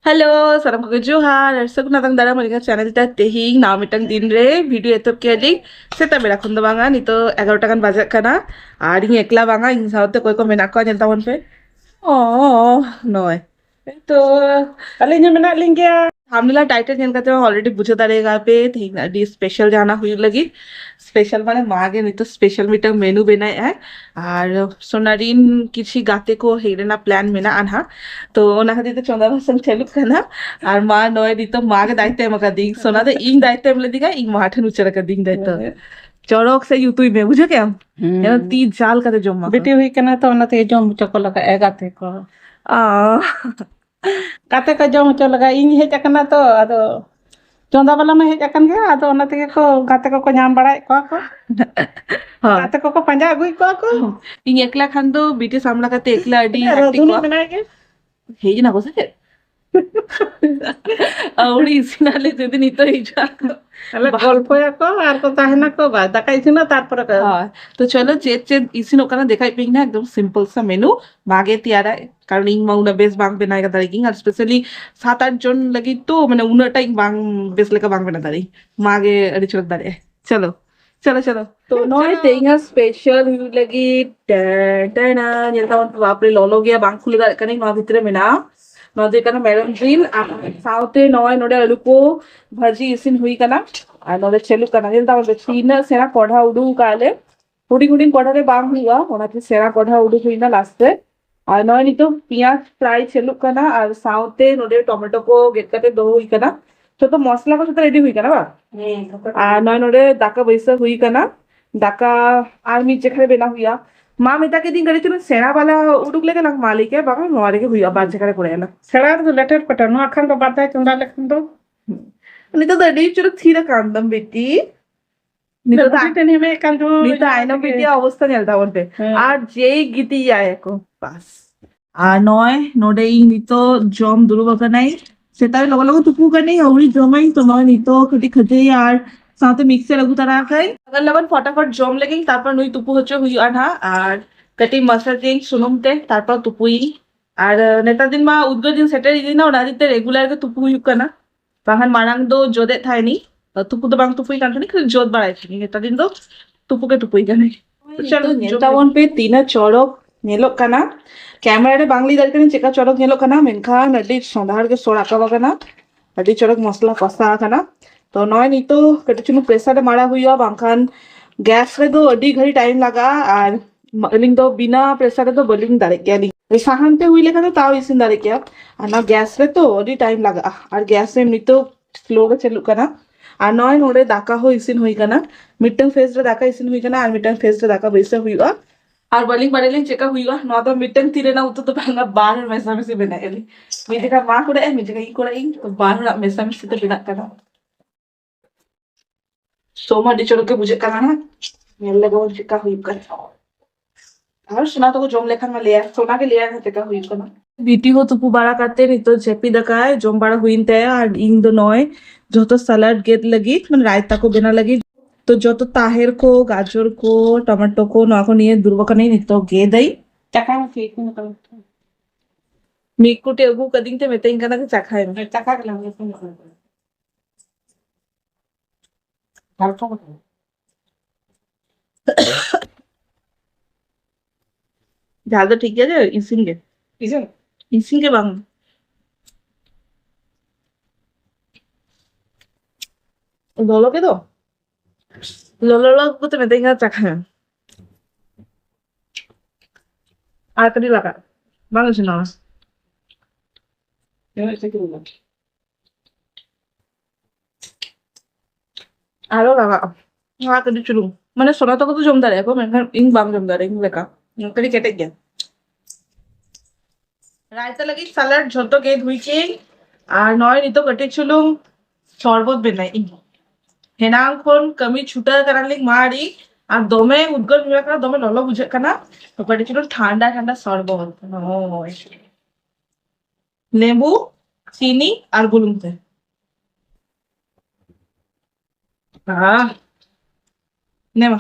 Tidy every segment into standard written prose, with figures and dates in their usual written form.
Halo, salam kejuhan. Sa datang dalam mereka channel ta tehing naw mitang din re video etop ke adik seta bera khunda banga nito 11 kan bajak kana আর ইং একলা বাঙা ইং সাউতে কই কো মেনা কো nyel tawon pe oh noy তো Alinya menak linggia. alhamdulillah title जेन करते already बुझे दारेगा पे thing D special जाना हुई लगी স্পেশাল মানে মাগে নিতো স্পেশাল মিটা মেনু বেনায় আর সোনারিন কিছু গাতে কো হেরেনা প্ল্যান মেনা আনহা তো ওনা খাতিতে চন্দা ভাষণ ছেলুক কানা আর মা নয় দিত মাগে দায়িত্ব এমাকা দিং সোনা দে ইং দায়িত্ব এমলে দিগা ইং মাঠে নুচেরাকা দিং দায়িত্ব চড়ক সে ইউতুই মে বুঝে কেম এন তি জাল কাতে জম্মা Beti hui kana to onate jom choko laga egate ko. A Kate ka jom choko laga ing hej akana to ado chonda bala ma hej akan ge ado onate ko gate ko nyam barai ko ko. হ্যাঁ Gate ko panja agui ko ko. ইং একলা খান তো বিটি সামলা কাতে একলা আডি Ro হ্যাক্টিক duni কো menai ge. হেই না Kose আউড়ি ইসিনালে যদি নিত এইটা Ala golpo ya ko ar ko tahena ko ba dakai sina tarpore ko. হ্যাঁ তো চলো যে যে ইসিন ওখানে দেখাই পিং না একদম সিম্পল সা মেনু মাগে তিয়ারা কারণ ইং মাউনা বেস বাং বেনাই কা দাঁড়ি কিং আর স্পেশালি 7-8 জন লাগি তো মানে উনাটা ইং বাং বেস লেকা বাং বেনা দাঁড়ি মাগে আড়ি চলক দাঁড়িয়ে চলো চলো চলো তো নয় তেইঙ্গা স্পেশাল হুই লাগি টানা যেটা তখন বাপরে ললো গিয়া বাং খুলে দাঁড়ি কানে নয় ভিতরে মেনা নদীর কানা ম্যাডাম ড্রিল সাউতে নয় নোডে আলুকো ভাজি ইসিন হুই কানা আর নদে ছেলু কানা যেটা তখন তিন সেনা কড়া উডু কালে হুডিং হুডিং কড়ারে বাং হুইয়া ওনাতে সেনা কড়া উডু হুই না লাস্টে আর নয় নিতো পিঁয়াজ ফ্রাই ছেলু কানা আর সাউতে নোডে টমেটো কো গেট কাটে দো হুই কানা তো তো মশলা কো সাথে রেডি হুই কানা বা আর নয় নোডে দাকা বৈসা হুই কানা দাকা আর মিট যেখানে বেনা হুইয়া মা মেতাকে দিন গড়ি তুমি সেনা বালা উডুক লেগে লাগ মালিকে বাবা মারিকে হুইয়া বাদ যেখানে করে এলা Sera to letter pata no akhan ko badai chonda lekhan to. নিতো তো রেডি চুরক থিরা কান্দম বেটি নিতো তো Beti teni me kan jo. নিতো আইনা বেটি অবস্থা নেলতা বলবে আর যেই গীতি যায় এখন বাস আর নয় নোডেই নিতো জম দুরুবাকা নাই সেটাই লগে লগে টুকু কানেই আউরি জমাই তো নয় নিতো খটি খটে আর সাথে মিক্সে লাগু তারা খাই अगर लगन फटाफट জম লেগেই তারপর নই টুকু হচ্ছে হুই আনা আর কাটি মশলা দিন সুনুমতে তারপর টুকুই আর নেতা দিন মা উদ্গো দিন সেটাই দিন না ওনা দিতে রেগুলার কে টুকু হুই কানা বাহান মারাং দো জোদে থাইনি টুকু তো বাং টুকুই কাননি কিন্তু জোদ বাড়াই থাকি নেতা দিন তো টুকুকে টুকুই কানে চলো নেতাवन पे तीना चौड़क नेलोक कना कैमरा रे बांगली दर कनी चेका चौड़क नेलोक कना मेनखान अड्डी सोंधार के सोड़ा का कना अड्डी चौड़क मसला कसा कना तो नय नी तो कटी चुनु प्रेशर रे मारा हुई बांखान गैस रे तो अड्डी घड़ी टाइम लगा और लिंग तो बिना प्रेशर रे तो बलिंग दारे क्या लिंग साहन पे हुई लेखा तो ताव इसिन दारे क्या और ना गैस रे तो अड्डी टाइम लगा और गैस रे नी तो स्लो रे चलु कना আর নয় নোড়ে দাকা হো ইসিন হই কানা মিটং ফেস রে দাকা ইসিন হই কানা আর মিটং ফেস রে দাকা বইসা হুইবা আর বলিং বাড়িলিং চেকা হুইবা ন তো মিটং তিরে না উতো তো ভাঙা বার মেসা মেসি বেনা এলি মিটে কা মা করে মিটে কা ই করে ই তো বার মেসা মেসি তো বেনা কানা সোমা ডিচরকে বুঝে কানা না মেলে গো চেকা হুইব কানা আর সোনা তো জম লেখান में लिया सोना के लिया है का हुई कना बीटी हो तो पुबारा करते नहीं तो जेपी दकाय जम बारा हुईनते আর ইং দো নয় যত সালাড গেট লাগি মানে রায়তা কো বেনা লাগি তো যত তাহের কো গাজর কো টমেটো কো নকো নিয়ে দুর্বকা নেই নিতো গে দেই Cakang fi kun ko. মিকুটে গু কদিং তে মেতে ইংকা না চাখায় Cakak lang kun ko. Galpo ko. ঝাল তো ঠিক আছে ইসিনগে Isin. ইসিনগে বাং ললোকে তো ললো গো তে মেতে ইংকা চাখায় আর কদি লাগা বাংলাদেশ না Yo se ko. আরো লাগা আর কদি চুলু মানে সোনা তো কত জমদারে এখন মেনখান ইং বাং জমদারে ইং লেখা কদি কেটে গিয়া রায়তা লাগি সালাড ঝত গে ধুইকে আর নয় নিতো কটে চুলু শরবত বেনাই হেনাখন কমি ছুটা কারালিং মারি আর দমে উদ্গল মিলা কানা দমে ললো বুঝে কানা তো কটে চুলু ঠান্ডা ঠান্ডা শরবত ও লেবু চিনি আর গুলুমতে আহ নেমা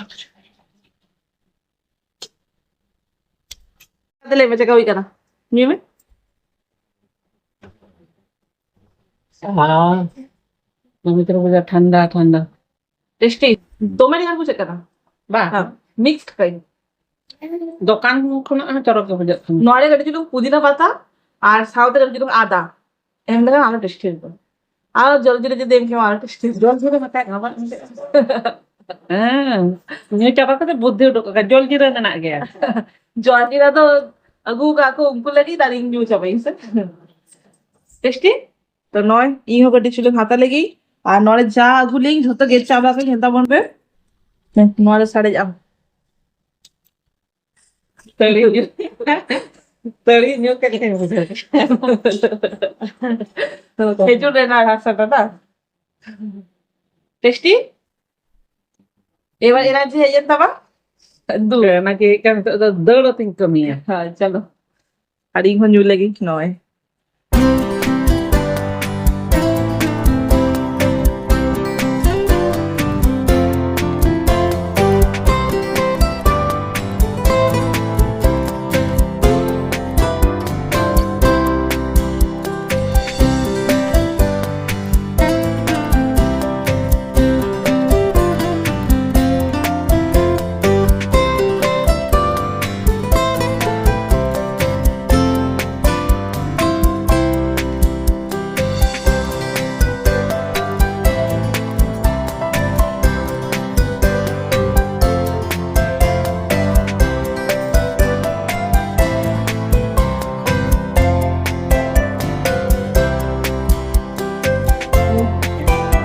লেবে জায়গা ওই কানা নিয়ে हाँ पवित्र पूजा ठंडा ठंडा টেস্টি দমে নিয়ে বুঝে কেন बा হ্যাঁ মিক্সড খাই দোকান খোনা চরক বুঝা নড়ে কেটেছিল পুদিনা পাতা আর সাউথে কেটেছিল আদা এমন দেখে আরো টেস্টি হইব আর জল জিরে যদি এমনি আরো টেস্টি জল জিরে মাথা খাবার হ্যাঁ নিয়ে চাপা করে বুদ্ধি উঠো জল জিরে না গিয়া জল জিরা তো আগু কাকু উঙ্কু লাগি তার ইং নিউ চাপাইছে টেস্টি তো নয় ইও কেটেছিল ভাতা লাগি আর নড়ে যা আগুলি যত গেট চাবাকে খেতা বনবে নড়ে সাড়ে যাও তলি তলি নিয়ে কেটে বুঝা খেজুর না রাস্তাটা না টেস্টি এবার এনার্জি হয়ে যেত আমার দু নাকি কেন দৌড় তিন কমিয়া হ্যাঁ চলো আর ইখন জুল লাগি নয়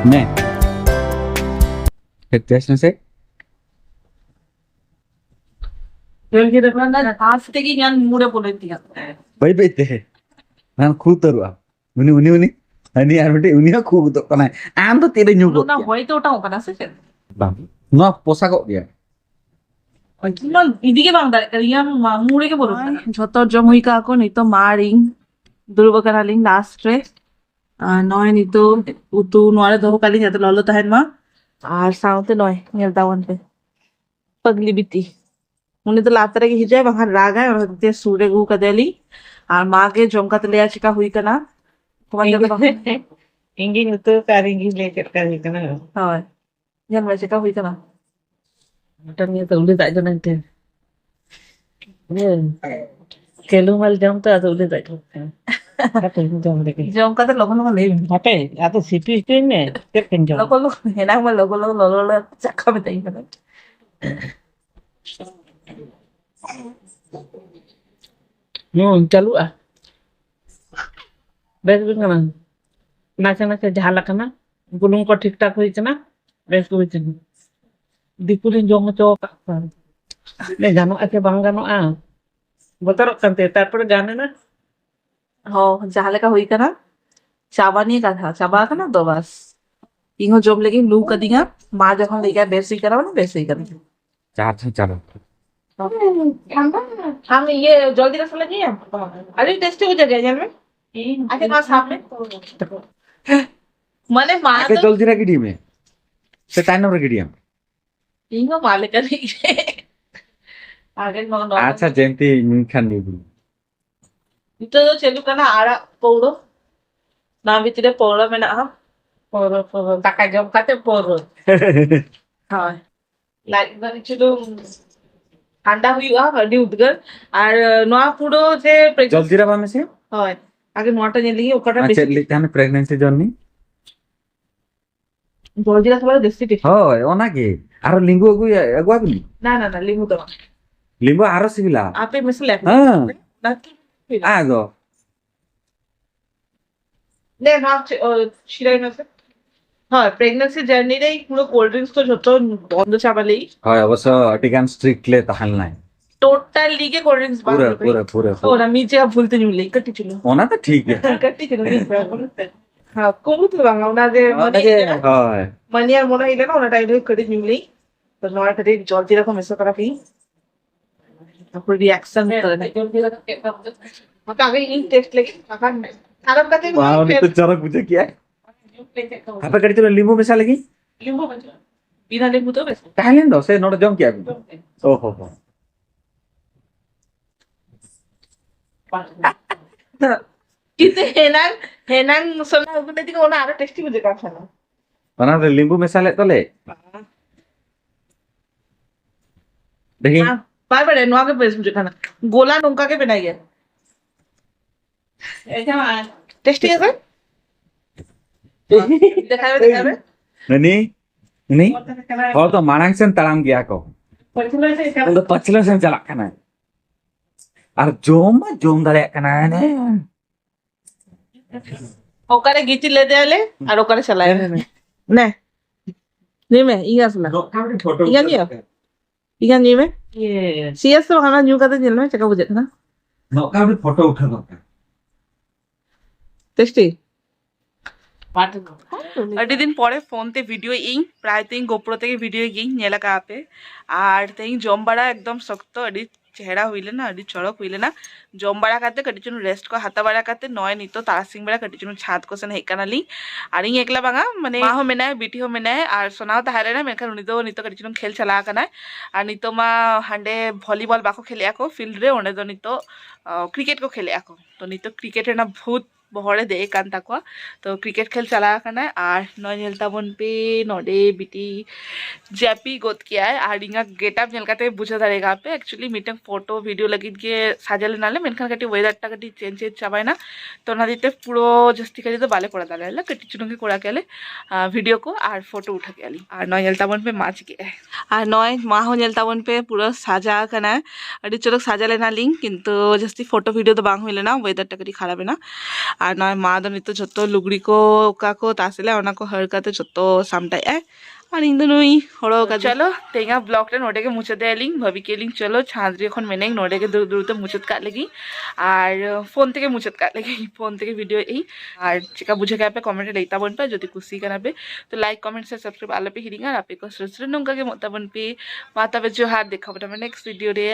নে টেস্ট আছে জল জিরে না আজ থেকে ഞാൻ മൂടെ പൊളിക്കുക ಬೈಬೈತೆ ನಾನು ಕೂತರು ಉನಿ ಉನಿ ಉನಿ ಅನಿ ಯಾರ್ಬಿಟ್ಟು ಉನಿಯ ಕೂಗುದು ಕಣ ಆಂತ ತೀರ ನೀವು না হয়তো ওটা ওখানে আছে ন পোশাক দিয়া না এদিকে বাং ইয়াম মুড়েকে বলো যত জমুই কাকো নিতো মারিং দুর্বকানালিং লাস্ট রে নয় নিতো উতু নয় দহ কালি যাতে ললো তাহেন মা আর সাউতে নয় নিল দাওয়ান पे पगली बीती उन्हें तो लाता रही हिजाय वहां राग है और ते सूर्य गु कदेली और माँ के जमका तले चिका हुई कना तुम्हारे जगह इंगी तो कार इंगी लेकर कर ना हाँ जन में चिका हुई कना मटन ये तो उल्ले जाए जो नहीं थे ये केलू मल जम तो आज उल्ले जाए हटे जम लेके जमका तो लोगों लोगों ले हटे या तो सीपी स्क्रीन में फिर किन जम लोगों लोग है ना मैं लोगों लोग लोगों लोग चक्का में तई कना चालू बेस भी करना नाचे नाचे झाला करना बुलूं को ठीक ठाक हुई ना बेस को भी दिकुलिन जोंग चौक ले जानो ऐसे बांग गानो बतर करते तारपर गाने ना हो जहाँ का हुई कना चाबा नहीं का था चाबा का ना दो बस इहो जॉब लेके लू कर दिया माँ जब हम लेके बेस ही करा ना बेस ही करा চার চার हम ये जल्दी रस लगी है अरे टेस्टी हो जाएगा जान में आगे पास सामने मने माँ আগে तो জলদি রাখি ডিমে সে টাইম নাম্বার কি ডিম इहो मालिक करी आगे मग আচ্ছা যেমতি খান নিবি itu celu kana ara paulo na vitire paulo mena ha poro poro taka jom kate poro হয় লাইক মানে ছিল ঠান্ডা হইয়া হাডি উদ্গার আর নোয়া পুরো যে জলজিরা বামেছে হয় আগে নোয়াটা নিয়ে লিয়ে ওখানে আচ্ছা লিখানে প্রেগন্যান্সি জন্য জলজিরা সবাই দেশি টেস্ট হয় ওনাকে আর লিঙ্গু এগুয়াগুলি না না না লিমু তো লিম্বু আরো সিবিলা আপে মিশলে হ্যাঁ না আগো নে না শিরাই না হয় প্রেগন্যান্সি জার্নিটাই পুরো কোল্ড ড্রিঙ্কস তো যত বন্ধ চাবালেই হয় অবশ্য টিকান স্ট্রিক্টলি তাহাল নাই টোটাল লিগে কোল্ড ড্রিঙ্কস বন্ধ পুরো পুরো পুরো ওরা মিজে ভুলতে নিলে কটি ছিল ওনা তো ঠিক কটি ছিল হ্যাঁ কোন তো বাংলা ওনা যে হয় মানি আর মনে হইলে না ওনা টাইলে কটি নিলে তো নয় কটি জল দিয়ে রাখো মেসো করা কি তারপর রিঅ্যাকশন করে না মতো আগে ইন টেস্ট লাগে কাকা খারাপ কাতে वाह ने तो चरक बुझे किया apa kadi tu limbu misal lagi Limbu বিনা লিম্বু তো বেশ tahan do saya noda jom kiya oh ho কিন্তু হেনাং সোনা ওগুলো দিকে ওনা আরো টেস্টি বুঝে কাজ না ᱚᱱᱟ ᱨᱮ ᱞᱤম্ᱵᱩ ᱢᱮᱥᱟ ᱞᱮᱫ ᱫᱚᱞᱮ দেখি বারবার নোয়া के बेस मुझे खाना गोला नौका के बनाई है टेस्टी है सर देखावे ननी ननी और तो माड़ांग सेन ताड़ाम गया को उनको पछलो सेन चला कना और जोम दाड़े कना ने ओकारे गीची ले दे ले और ओकारे चलाए ने नहीं मैं इगा सुना इगा नहीं इगा नहीं मैं सीएस तो खाना न्यू करते जल में चका बुझे ना नौका भी फोटो उठा दो টেস্টি আড়ি দিন পরে ফোনতে ভিডিও ইং প্রায় তিন গোপ্রো থেকে ভিডিও গিং নেলা কাপে আর তেই জমবাড়া একদম শক্ত আড়ি চেহারা হইলে না আড়ি চড়ক হইলে না জমবাড়া কাতে কটিচুন রেস্ট কো হাতাবাড়া কাতে নয় নিত তারা সিং বাড়া কটিচুন ছাদ কোসেন হেকানালি আর ইং একলা বাঙা মানে মা হো মেনায় বিটি হো মেনায় আর সোনাও তাহারে না মেনখান উনি তো নিত কটিচুন খেল চালা কানায় আর নিত মা হান্ডে ভলিবল বাকো খেলে আকো ফিল্ড রে ওনে তো নিত ক্রিকেট को खेले आको तो नहीं तो क्रिकेट ना बहुत बहरे दे कान ताको तो क्रिकेट खेल चला करना और नय नेलता बन पे नडे बिटी जैपी गोत किया है और इंगा गेटअप नेलकाते बुझा दाड़ेगा पे एक्चुअली मीटिंग फोटो वीडियो लगी के साजाले नाले मेनखान कटी वेदारटा कटी चेंज चाबाय ना तो ना दीते पुरो जस्ती करी तो बाले पड़ा दाड़ाले कटी चुनुके कोड़ा केले वीडियो को और फोटो उठा के आली और नय नेलता बन पे माच के और नय मा हो नेलता बन पे पुरो साजा करना अड़ी चलो साजाले ना लिंक किंतु जस्ती फोटो वीडियो तो बांग हुईले ना वेदारटा कटी खराब है ना और नय मा दो नितो जतो लुगड़ी को का को तासले ओना को हरकाते जतो सामटाय है और इन दोनों ही हड़ो का चलो तेगा ब्लॉग टे नोडे के मुछे दे लिंक भवि के लिंक चलो छांद्री এখন মেনে নডে কে দূর দূরতে মুছত কাট লাগি আর ফোন থেকে মুছত কাট লাগি ফোন থেকে ভিডিও এই আর চিকা বুঝে কে আপে কমেন্টে দেইতা বন পা যদি খুশি कराबे तो लाइक कमेंट से सब्सक्राइब आले पे हिरिंगा आपे को सरसर नंगा के मोता बन पे माता पे जो हाथ देखा बटा मैं नेक्स्ट वीडियो रे